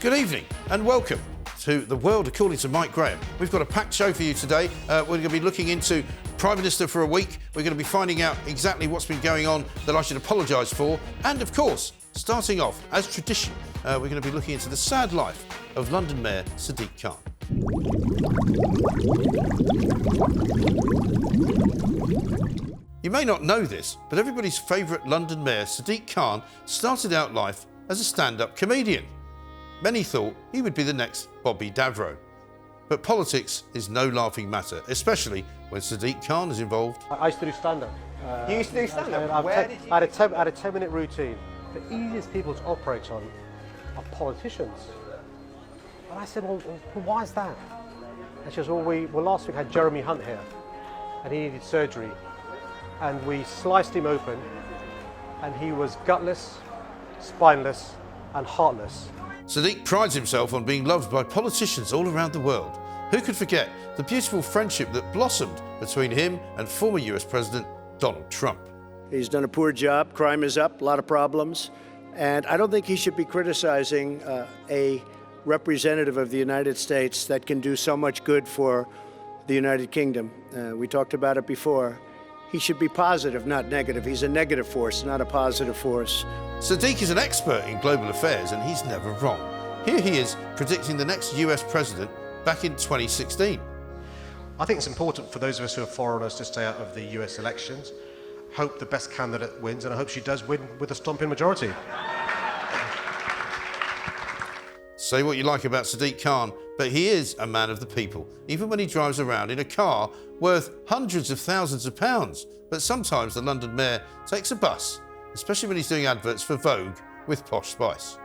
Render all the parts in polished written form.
Good evening and welcome to The World According to Mike Graham. We've got a packed show for you today. We're going to be looking into Prime Minister for a week. We're going to be finding out exactly what's been going on that I should apologise for. And of course, starting off, as tradition, we're going to be looking into the sad life of London Mayor Sadiq Khan. You may not know this, but everybody's favourite London Mayor Sadiq Khan started out life as a stand-up comedian. Many thought he would be the next Bobby Davro. But politics is no laughing matter, especially when Sadiq Khan is involved. I used to do stand-up. You used to do stand-up? I had a 10-minute routine. The easiest people to operate on are politicians. And I said, well, why is that? And she goes, well, last week I had Jeremy Hunt here, and he needed surgery. And we sliced him open, and he was gutless, spineless, and heartless. Sadiq prides himself on being loved by politicians all around the world. Who could forget the beautiful friendship that blossomed between him and former US President Donald Trump? He's done a poor job. Crime is up, a lot of problems. And I don't think he should be criticizing a representative of the United States that can do so much good for the United Kingdom. We talked about it before. He should be positive, not negative. He's a negative force, not a positive force. Sadiq is an expert in global affairs and he's never wrong. Here he is predicting the next US president back in 2016. I think it's important for those of us who are foreigners to stay out of the US elections, hope the best candidate wins, and I hope she does win with a stomping majority. Say what you like about Sadiq Khan, but he is a man of the people, even when he drives around in a car worth hundreds of thousands of pounds. But sometimes the London mayor takes a bus, especially when he's doing adverts for Vogue with Posh Spice.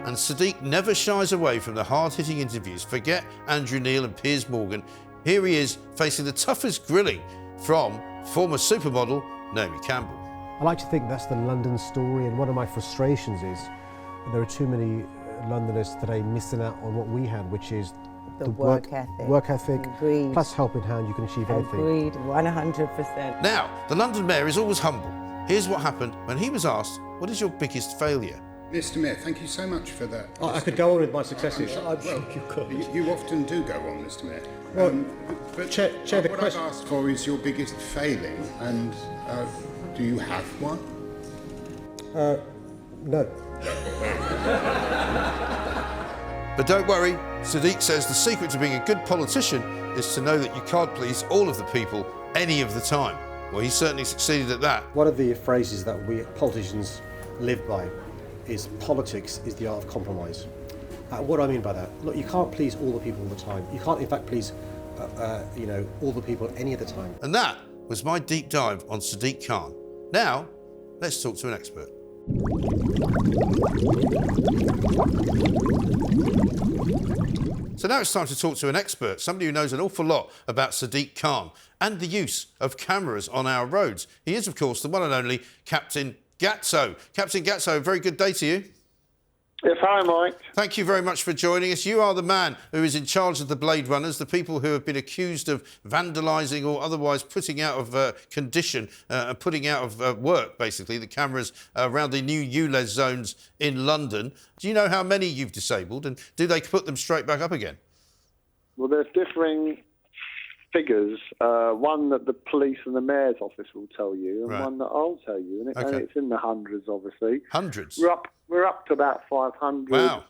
And Sadiq never shies away from the hard-hitting interviews. Forget Andrew Neil and Piers Morgan. Here he is facing the toughest grilling from former supermodel Naomi Campbell. I like to think that's the London story, and one of my frustrations is there are too many Londoners today missing out on what we had, which is the work ethic. Agreed. Plus help in hand, you can achieve anything. Agreed, 100%. Now, the London mayor is always humble. Here's what happened when he was asked, what is your biggest failure? Mr. Mayor, thank you so much for that. I could go on with my successes. I'm sure you could. You often do go on, Mr. Mayor. Well, but Chair, the what question... I've asked for is your biggest failing, and do you have one? No. But don't worry, Sadiq says the secret to being a good politician is to know that you can't please all of the people any of the time. Well, he certainly succeeded at that. One of the phrases that we politicians live by is politics is the art of compromise. What do I mean by that? Look, you can't please all the people all the time. You can't, in fact, please, all the people any of the time. And that was my deep dive on Sadiq Khan. Now, let's talk to an expert. So now it's time to talk to an expert, somebody who knows an awful lot about Sadiq Khan and the use of cameras on our roads. He is, of course, the one and only Captain Gatso. Captain Gatso, a very good day to you. Yes, hi, Mike. Thank you very much for joining us. You are the man who is in charge of the Blade Runners, the people who have been accused of vandalising or otherwise putting out of condition, putting out of work, basically, the cameras around the new ULEZ zones in London. Do you know how many you've disabled, and do they put them straight back up again? Well, there's differing figures, one that the police and the mayor's office will tell you, and Right. one that I'll tell you, and, and it's in the hundreds, obviously. Hundreds? We're up to about 500. Wow.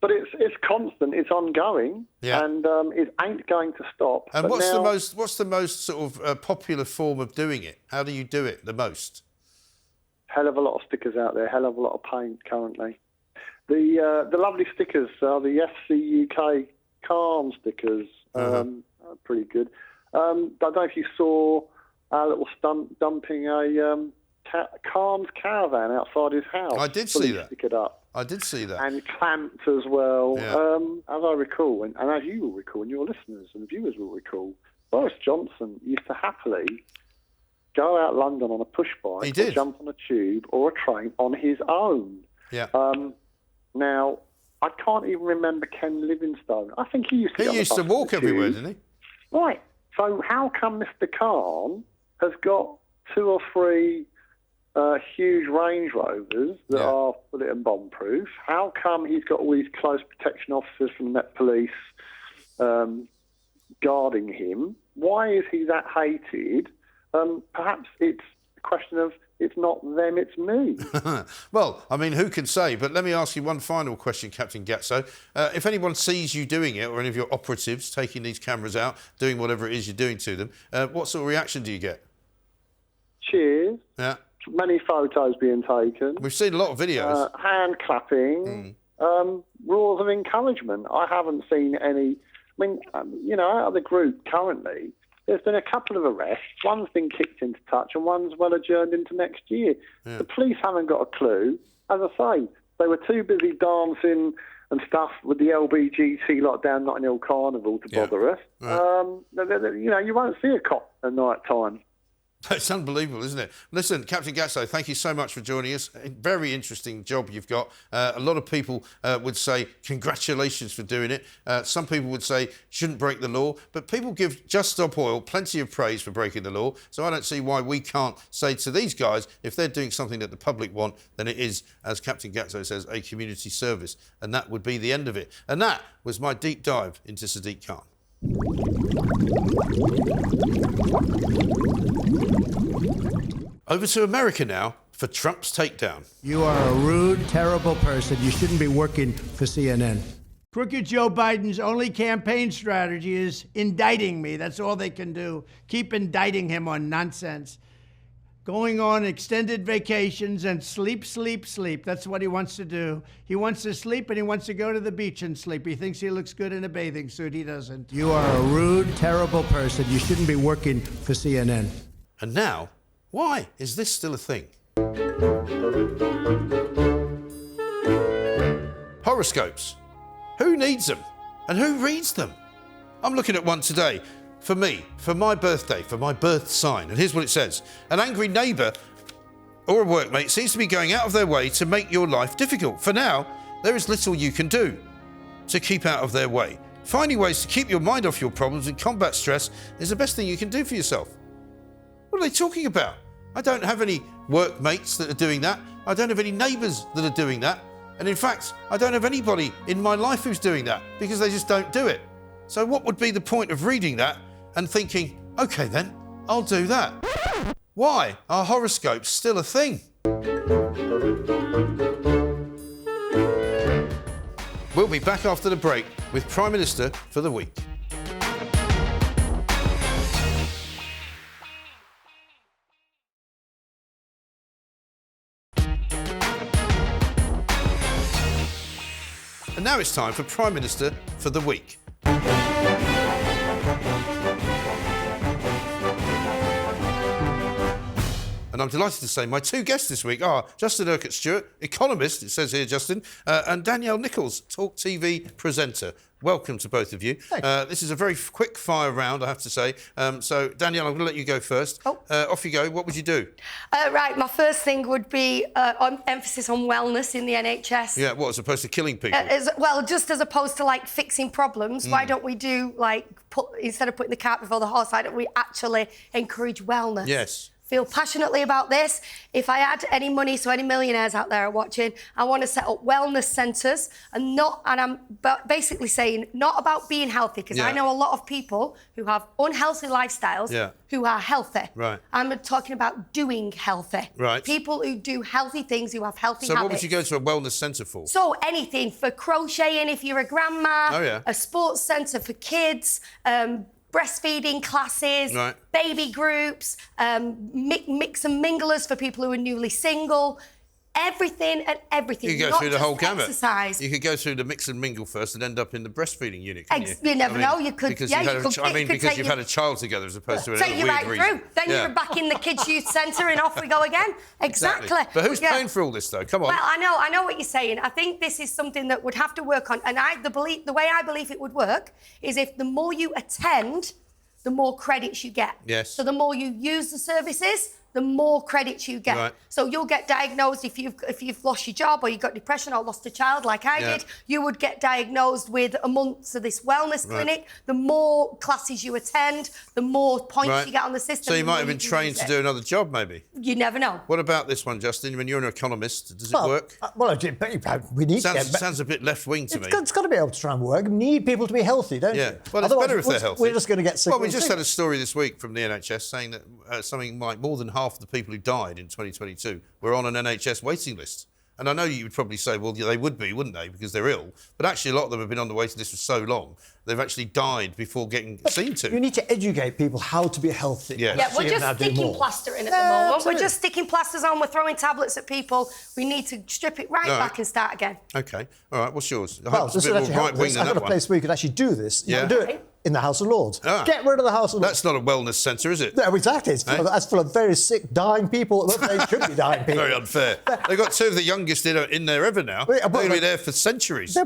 But it's constant, it's ongoing, Yeah. and it ain't going to stop. And But what's the most sort of popular form of doing it? How do you do it the most? Hell of a lot of stickers out there, hell of a lot of paint currently. The lovely stickers are the FC UK Calm stickers. Are pretty good. I don't know if you saw our little stunt dumping a Calm's caravan outside his house. I did see that. Stickered up. I did see that. And clamped as well. Yeah. As I recall, and as you will recall, and your listeners and viewers will recall, Boris Johnson used to happily go out London on a push bike, He or did. jump on a tube or a train on his own. Yeah. Now, I can't even remember Ken Livingstone. I think he used to. He used to walk everywhere, didn't he? Right. So how come Mr. Khan has got 2 or 3 huge Range Rovers that are bullet and bomb proof? How come he's got all these close protection officers from the Met Police guarding him? Why is he that hated? Perhaps it's a question of it's not them, it's me. Well, I mean, who can say? But let me ask you one final question, Captain Gatso. If anyone sees you doing it, or any of your operatives taking these cameras out, doing whatever it is you're doing to them, what sort of reaction do you get? Cheers. Yeah. Many photos being taken. We've seen a lot of videos. Hand clapping. Roars of encouragement. I haven't seen any. I mean, out of the group currently, there's been a couple of arrests. One's been kicked into touch and one's well adjourned into next year. Yeah. The police haven't got a clue. As I say, they were too busy dancing and stuff with the LBGT lot down Notting Hill Carnival to bother us. Right. You won't see a cop at night time. It's unbelievable, isn't it? Listen, Captain Gatso, thank you so much for joining us. A very interesting job you've got. A lot of people would say congratulations for doing it. Some people would say shouldn't break the law, but people give Just Stop Oil plenty of praise for breaking the law. So I don't see why we can't say to these guys, if they're doing something that the public want, then it is, as Captain Gatso says, a community service. And that would be the end of it. And that was my deep dive into Sadiq Khan. Over to America now for Trump's takedown. You are a rude, terrible person. You shouldn't be working for CNN. Crooked Joe Biden's only campaign strategy is indicting me. That's all they can do. Keep indicting him on nonsense. Going on extended vacations and sleep, sleep, sleep. That's what he wants to do. He wants to sleep and he wants to go to the beach and sleep. He thinks he looks good in a bathing suit. He doesn't. You are a rude, terrible person. You shouldn't be working for CNN. And now, why is this still a thing? Horoscopes. Who needs them? And who reads them? I'm looking at one today. For me, for my birthday, for my birth sign. And here's what it says. An angry neighbour or a workmate seems to be going out of their way to make your life difficult. For now, there is little you can do to keep out of their way. Finding ways to keep your mind off your problems and combat stress is the best thing you can do for yourself. What are they talking about? I don't have any workmates that are doing that. I don't have any neighbours that are doing that. And in fact, I don't have anybody in my life who's doing that because they just don't do it. So what would be the point of reading that and thinking, OK then, I'll do that? Why are horoscopes still a thing? We'll be back after the break with Prime Minister for the Week. And now it's time for Prime Minister for the Week. And I'm delighted to say my two guests this week are Justin Urquhart-Stewart, economist, it says here, Justin, and Danielle Nichols, TalkTV presenter. Welcome to both of you. This is a very quick fire round, I have to say. So, Danielle, I'm going to let you go first. Off you go. What would you do? Right, my first thing would be on emphasis on wellness in the NHS. Yeah, what, as opposed to killing people? Just as opposed to, like, fixing problems, why don't we do, like, instead of putting the cart before the horse, why don't we actually encourage wellness? Yes. Feel passionately about this. If I had any money, so any millionaires out there are watching, I want to set up wellness centres and I'm basically saying not about being healthy, because I know a lot of people who have unhealthy lifestyles who are healthy. Right. I'm talking about doing healthy. Right. People who do healthy things, who have healthy habits. So what would you go to a wellness centre for? So anything for crocheting if you're a grandma. Oh, yeah. A sports centre for kids. Breastfeeding classes, baby groups, mix and minglers for people who are newly single. Everything and everything. You could go through the whole gamut. Exercise. You could go through the mix and mingle first and end up in the breastfeeding unit. You never know. You could. Because you've had a child together as opposed to a take you weird right reason. Through. Then you're back in the kids' youth centre and off we go again. Exactly. But who's paying for all this though? Come on. Well, I know what you're saying. I think this is something that would have to work on. And the way I believe it would work is if the more you attend, the more credits you get. Yes. So the more you use the services, the more credits you get. Right. So you'll get diagnosed if you've lost your job or you've got depression or lost a child like I did. You would get diagnosed with a month of this wellness clinic. The more classes you attend, the more points you get on the system. So you might have been trained to do another job, maybe. You never know. What about this one, Justin? When you're an economist, does it work? We need sounds a bit left-wing to me. It's got to be able to try and work. You need people to be healthy, don't you? Well, it's better if they're healthy. We're just going to get sick. Well, we just had a story this week from the NHS saying that something like more than half of the people who died in 2022 were on an NHS waiting list. And I know you would probably say, well, yeah, they would be, wouldn't they, because they're ill. But actually, a lot of them have been on the waiting list for so long, they've actually died before getting seen to. You need to educate people how to be healthy. Yeah, we're just sticking plaster in at the moment. Absolutely. We're just sticking plasters on. We're throwing tablets at people. We need to strip it right back and start again. OK. All right, what's yours? I Well, hope it's a bit more right-wing than I've got that a place where you could actually do this. You can do it in the House of Lords. Get rid of the House of Lords. That's not a wellness centre, is it? No, exactly. That's full of very sick, dying people. They should be dying people. Very unfair. They've got two of the youngest in there ever now. They're going to be there for centuries. They're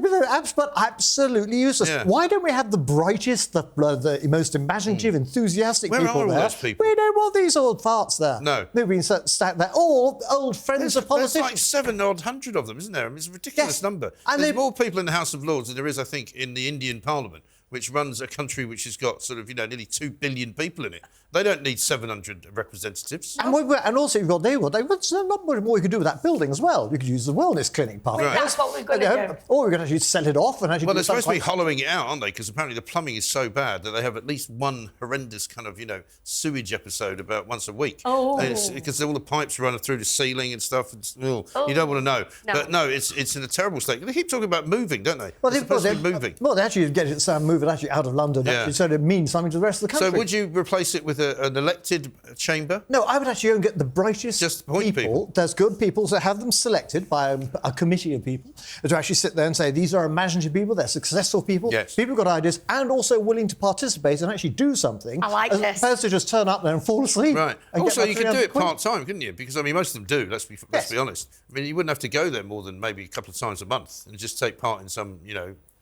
absolutely useless. Yeah. Why don't we have the brightest, the most imaginative, enthusiastic people there? Where are all those people? We don't want these old farts there. No. They've been stacked there. Or old friends of politicians. There's like 700 of them, isn't there? I mean, it's a ridiculous number. And there's more people in the House of Lords than there is, I think, in the Indian Parliament, which runs a country which has got sort of, nearly 2 billion people in it. They don't need 700 representatives. And also, you've got there's not much more you could do with that building as well. You could use the wellness clinic part. Right. That's what we're going to do. Or we're going to actually sell it off and actually. Well, they're supposed to be hollowing it out, aren't they? Because apparently the plumbing is so bad that they have at least one horrendous kind of, sewage episode about once a week. Oh. Because all the pipes run through the ceiling and stuff. You don't want to know. No. But no, it's in a terrible state. They keep talking about moving, don't they? Well, they're supposed to be moving. Well, they actually get it moving actually out of London, so it means something to the rest of the country. So would you replace it with an elected chamber? No, I would actually go and get the brightest Just point people. There's good people, so have them selected by a committee of people to actually sit there and say, these are imaginative people, they're successful people, people who've got ideas, and also willing to participate and actually do something. I like this. As opposed to just turn up there and fall asleep. Right. And Also, you could do it £300. part-time, couldn't you? Because, most of them do, let's be honest. I mean, you wouldn't have to go there more than maybe a couple of times a month and just take part in some,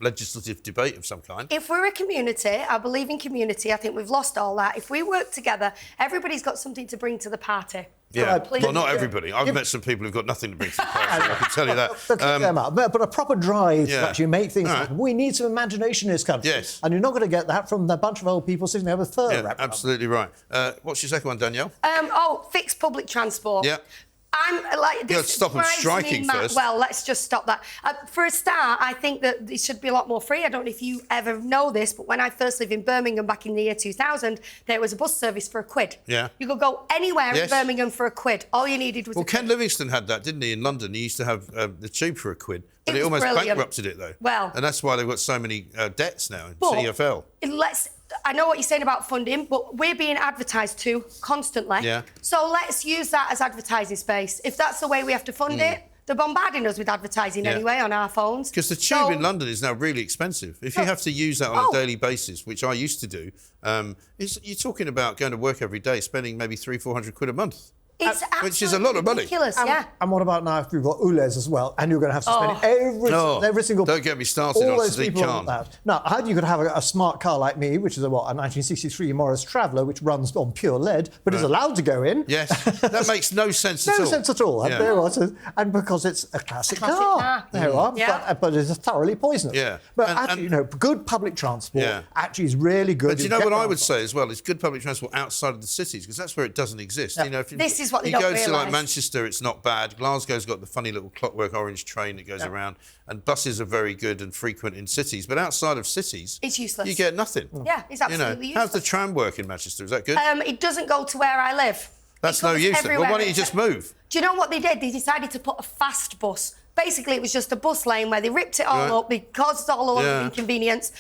legislative debate of some kind. If we're a community, I believe in community. I think we've lost all that. If we work together, everybody's got something to bring to the party. Yeah, Please. well, not everybody. I've met some people who've got nothing to bring to the party, I can tell you that. But a proper drive to actually make things happen. We need some imagination in this country. Yes. And you're not going to get that from a bunch of old people sitting there with fur wrapped absolutely right. What's your second one, Danielle? Fix public transport. Yeah. I'm like this. You got to stop them striking first. Well, let's just stop that. For a start, I think that it should be a lot more free. I don't know if you ever know this, but when I first lived in Birmingham back in the year 2000, there was a bus service for £1. Yeah. You could go anywhere in Birmingham for £1. All you needed was. Well, Ken Livingstone had that, didn't he? In London, he used to have the tube for £1, but it almost bankrupted it though. Well, and that's why they've got so many debts now in TfL. I know what you're saying about funding, but we're being advertised to constantly. Yeah. So let's use that as advertising space. If that's the way we have to fund it, they're bombarding us with advertising anyway on our phones. Because the tube in London is now really expensive. If you have to use that on a daily basis, which I used to do, you're talking about going to work every day, spending maybe £300-400 a month. It's which is a lot of money. Ridiculous, And what about now if we've got ULEZ as well, and you're going to have to spend every single... Don't get me started on Sadiq Khan. Now, how you could have a smart car like me, which is a 1963 Morris Traveller, which runs on pure lead, but is allowed to go in. Yes, that makes no sense at all. No sense at all. Yeah. And because it's a classic car. There you are. Yeah. But it's thoroughly poisonous. Yeah. But actually, good public transport actually is really good. But do you know what I would say as well? It's good public transport outside of the cities, because that's where it doesn't exist. Yeah. This is what they don't realise. You go to Manchester, it's not bad. Glasgow's got the funny little clockwork orange train that goes around, and buses are very good and frequent in cities. But outside of cities, it's useless. You get nothing. Yeah, it's absolutely useless. How's the tram work in Manchester? Is that good? It doesn't go to where I live. That's no use. Well, why don't you just move? Do you know what they did? They decided to put a fast bus. Basically, it was just a bus lane where they ripped it all up. They caused all of inconvenience.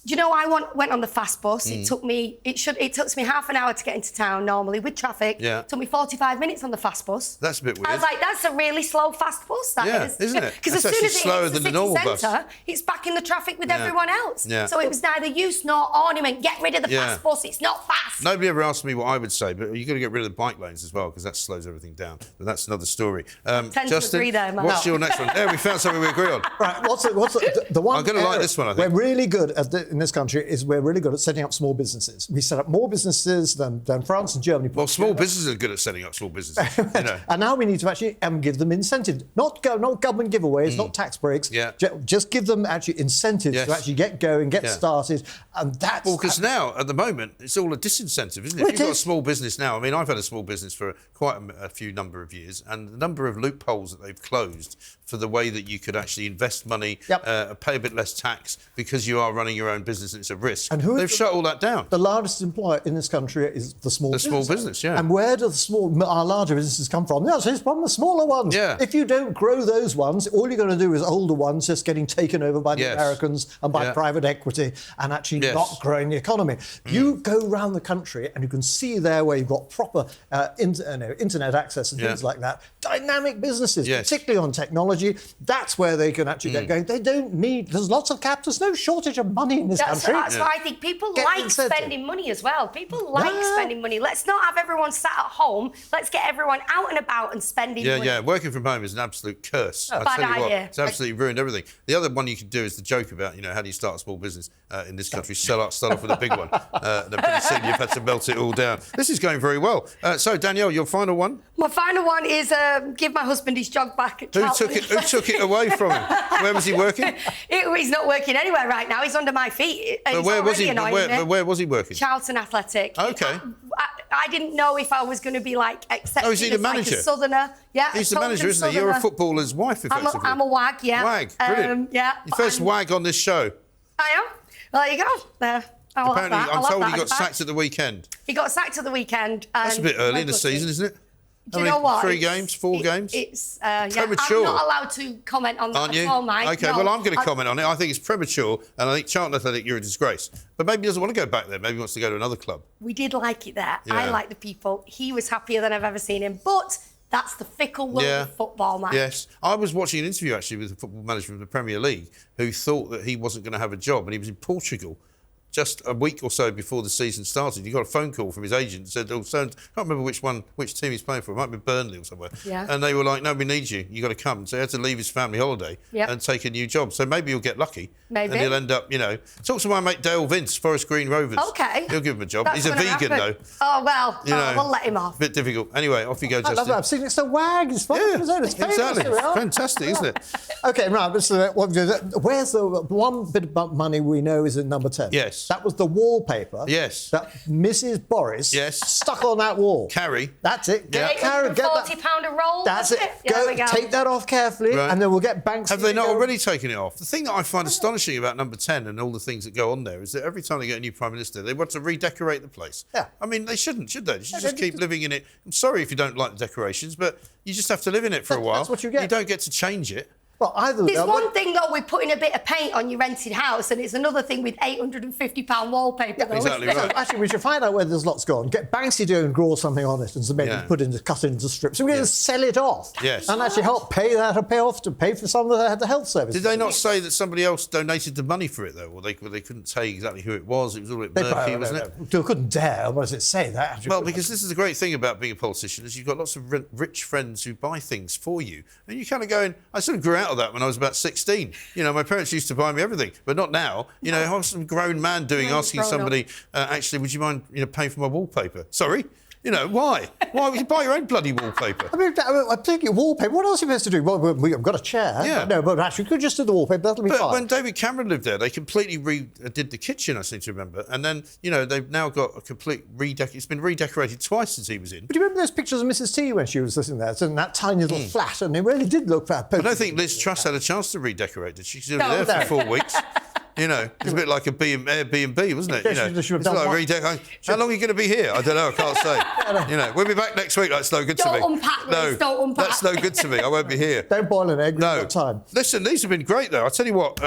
Do you know, I went on the fast bus. It took me half an hour to get into town normally with traffic. Yeah. It took me 45 minutes on the fast bus. That's a bit weird. I was like, that's a really slow fast bus, that is. Isn't it? Because as soon as it hits the city centre, it's back in the traffic with everyone else. Yeah. So it was neither use nor ornament. Get rid of the fast bus. It's not fast. Nobody ever asked me what I would say, but you've got to get rid of the bike lanes as well, because that slows everything down. But that's another story. Tend Justin, to agree there, man. What's your next one? Yeah, we found something we agree on. Right, what's the one? I'm going to like this one, I think. We're really good at in this country is we're really good at setting up small businesses. We set up more businesses than France and Germany. Well, small businesses are good at setting up small businesses. You know. And now we need to actually give them incentives, not government giveaways, not tax breaks. Yeah. Just give them actually incentives to actually get going, get started, and that's. Well, because now at the moment it's all a disincentive, isn't it? Well, if you've got a small business now, I mean, I've had a small business for quite a few number of years, and the number of loopholes that they've closed for the way that you could actually invest money, pay a bit less tax because you are running your own business and it's a risk. And they've shut all that down. The largest employer in this country is the small business. The small business, yeah. And where do our larger businesses come from? No, it's from the smaller ones. Yeah. If you don't grow those ones, all you're going to do is older ones just getting taken over by the Americans and by private equity and actually not growing the economy. You go around the country and you can see there where you've got proper internet access and things like that. Dynamic businesses, particularly on technology. That's where they can actually get going. They don't need. There's lots of capital. There's no shortage of money in this country. That's why I think people like spending money as well. People like spending money. Let's not have everyone sat at home. Let's get everyone out and about and spending money. Yeah, working from home is an absolute curse. Bad idea. It's absolutely ruined everything. The other one you could do is the joke about, how do you start a small business in this country? Start off with a big one. Then pretty soon you've had to melt it all down. This is going very well. So, Danielle, your final one? My final one is give my husband his job back at Charlton. Who took it away from him? Where was he working? He's not working anywhere right now. He's under my feet. But where was he? Where was he working? Charlton Athletic. Okay. I didn't know if I was going to be accepted is he the manager? Like a southerner. Yeah, he's the manager, isn't he? You're a footballer's wife, effectively. I'm a wag, yeah. Wag, brilliant. Yeah. Your first wag on this show. I am. Well, there you go. Apparently, I'm told he got sacked at the weekend. He got sacked at the weekend. That's a bit early in the season, isn't it? Do you know what? 3 games, 4 games? It's premature. I'm not allowed to comment on that. Aren't you? Mike. Okay, well, I'm going to comment on it. I think it's premature, and I think Charlton Athletic, you're a disgrace. But maybe he doesn't want to go back there. Maybe he wants to go to another club. We did like it there. Yeah. I like the people. He was happier than I've ever seen him. But that's the fickle world of football, man. Yes. I was watching an interview, actually, with the football manager of the Premier League who thought that he wasn't going to have a job, and he was in Portugal just a week or so before the season started. He got a phone call from his agent and said, I can't remember which team he's playing for. It might be Burnley or somewhere. Yeah. And they were like, no, we need you. You got to come. So he had to leave his family holiday and take a new job. So maybe he'll get lucky. Maybe. And he'll end up, Talk to my mate Dale Vince, Forest Green Rovers. Okay. He'll give him a job. That's He's a vegan, though. Oh, well, we'll let him off. Bit difficult. Anyway, off you go, Justin. I love that. I've seen it's a wag. It's fun. It's exactly. It's fantastic, isn't it? Okay, right. Where's the one bit of money we know is in number 10? Yes. That was the wallpaper. Yes. That Mrs. Boris stuck on that wall. Carrie. That's it. Yeah. Carrie, get that. £40 a roll. That's it. Go, take that off carefully, and then we'll get banks. Have they not already taken it off? The thing that I find astonishing about number 10 and all the things that go on there is that every time they get a new Prime Minister, they want to redecorate the place. Yeah. I mean, they shouldn't, should they? They should just keep living in it. I'm sorry if you don't like the decorations, but you just have to live in it for a while. That's what you get. You don't get to change it. Well, There's one thing, though, with putting a bit of paint on your rented house, and it's another thing with £850 wallpaper, though. Exactly right. So actually, we should find out where there's lots gone. Get Banksy to and draw something on it and so maybe cut it into strips. So we're going to sell it off. Yes. And actually help pay for some of the health services. Did they not say that somebody else donated the money for it, though? Or they couldn't say exactly who it was? It was all a bit murky, wasn't it? They couldn't dare. What does it say that? Well, because this is the great thing about being a politician is you've got lots of rich friends who buy things for you. And you kind of go, I sort of grew out of that when I was about 16. My parents used to buy me everything, but not now. I was some grown man asking somebody, actually, would you mind, paying for my wallpaper? Sorry? Why? Why would you buy your own bloody wallpaper? I mean, I'm thinking wallpaper. What else are you supposed to do? Well, we've got a chair. Yeah. No, but actually, we could just do the wallpaper. That'll be fine. But when David Cameron lived there, they completely redid the kitchen, I seem to remember. And then, they've now got a complete It's been redecorated twice since he was in. But do you remember those pictures of Mrs. T when she was sitting there? It's in that tiny little flat, and it really did look bad. I don't think Liz Truss had a chance to redecorate it. She was there for 4 weeks. It's a bit like a Airbnb, wasn't it? It's like how long are you going to be here? I don't know. I can't say. We'll be back next week. That's no good to me. Don't unpack, Liz. Don't unpack. That's no good to me. I won't be here. Don't boil an egg. No time. Listen, these have been great, though. I tell you what.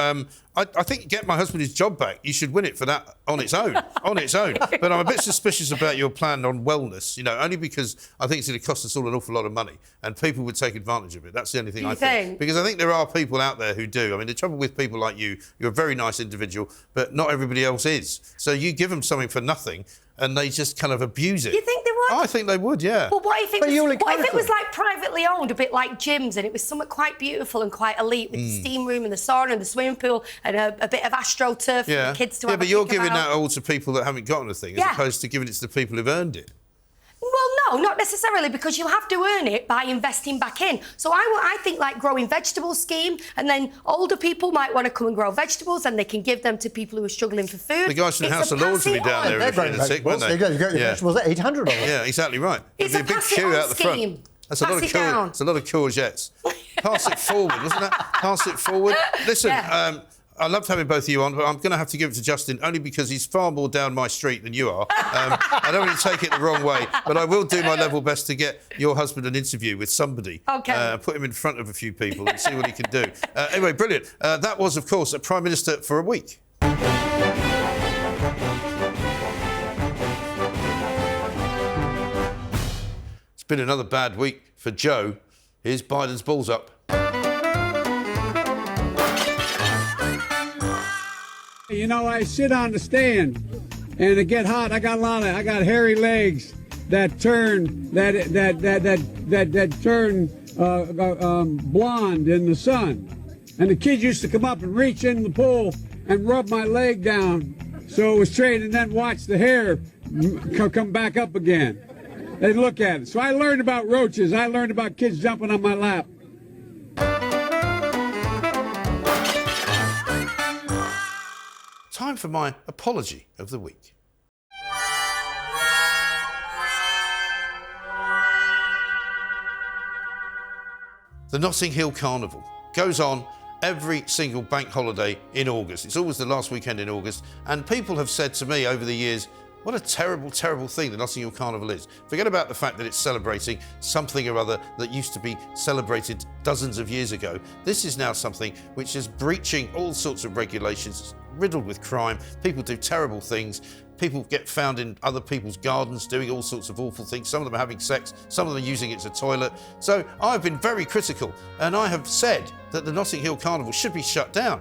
I think get my husband his job back. You should win it for that on its own. On its own. But I'm a bit suspicious about your plan on wellness. Only because I think it's going to cost us all an awful lot of money, and people would take advantage of it. That's the only thing I think. Because I think there are people out there who do. I mean, the trouble with people like you're a very nice individual, but not everybody else is. So you give them something for nothing, and they just kind of abuse it. You think they would? I think they would, yeah. Well, what if it was like privately owned, a bit like gyms, and it was something quite beautiful and quite elite with the steam room and the sauna and the swimming pool and a bit of AstroTurf for the kids to have but you're giving that all to people that haven't gotten a thing, as opposed to giving it to the people who've earned it. Well, no, not necessarily, because you have to earn it by investing back in. So I think like growing vegetables scheme, and then older people might want to come and grow vegetables, and they can give them to people who are struggling for food. The guys from the House of Lords will be down there if you're sick, won't they? You get your vegetables at 800 of them. Yeah, exactly right. It's a pass it on scheme. That's a lot of That's a lot of courgettes. Pass it forward, wasn't that? Pass it forward. Listen, I loved having both of you on, but I'm going to have to give it to Justin only because he's far more down my street than you are. I don't want to take it the wrong way, but I will do my level best to get your husband an interview with somebody. OK. Put him in front of a few people and see what he can do. Anyway, brilliant. That was, of course, a Prime Minister for a week. It's been another bad week for Joe. Here's Biden's balls up. You know, I sit on the stand and it get hot. I got hairy legs that turn blonde in the sun. And the kids used to come up and reach in the pool and rub my leg down so it was straight, and then watch the hair come back up again. They'd look at it. So I learned about roaches. I learned about kids jumping on my lap. Time for my apology of the week. The Notting Hill Carnival goes on every single bank holiday in August. It's always the last weekend in August, and people have said to me over the years, what a terrible, terrible thing the Notting Hill Carnival is. Forget about the fact that it's celebrating something or other that used to be celebrated dozens of years ago. This is now something which is breaching all sorts of regulations, riddled with crime. People do terrible things. People get found in other people's gardens doing all sorts of awful things. Some of them are having sex, some of them are using it as a toilet. So I've been very critical, and I have said that the Notting Hill Carnival should be shut down.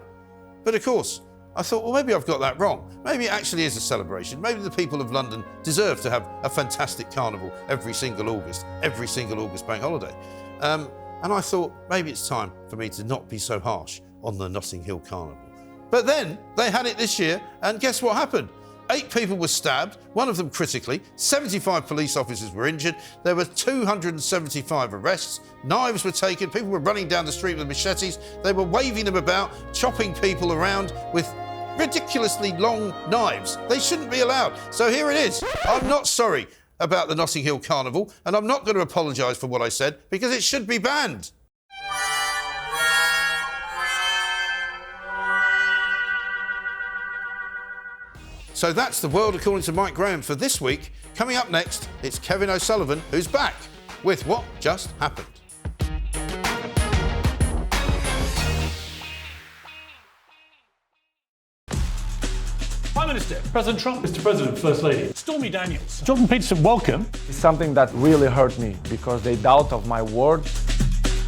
But of course, I thought, well, maybe I've got that wrong. Maybe it actually is a celebration. Maybe the people of London deserve to have a fantastic carnival every single August bank holiday. And I thought, maybe it's time for me to not be so harsh on the Notting Hill Carnival. But then they had it this year, and guess what happened? 8 people were stabbed, one of them critically, 75 police officers were injured, there were 275 arrests, knives were taken, people were running down the street with machetes, they were waving them about, chopping people around with ridiculously long knives. They shouldn't be allowed. So here it is. I'm not sorry about the Notting Hill Carnival, and I'm not going to apologise for what I said, because it should be banned. So that's the world according to Mike Graham for this week. Coming up next, it's Kevin O'Sullivan, who's back with What Just Happened. Prime Minister, President Trump, Mr. President, First Lady, Stormy Daniels, Jordan Peterson, welcome. It's something that really hurt me because they doubt of my word.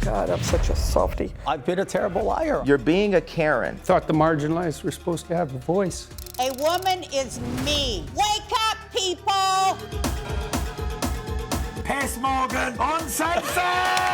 God, I'm such a softie. I've been a terrible liar. You're being a Karen. Thought the marginalized were supposed to have a voice. A woman is me. Wake up, people! Piers Morgan on Sunset!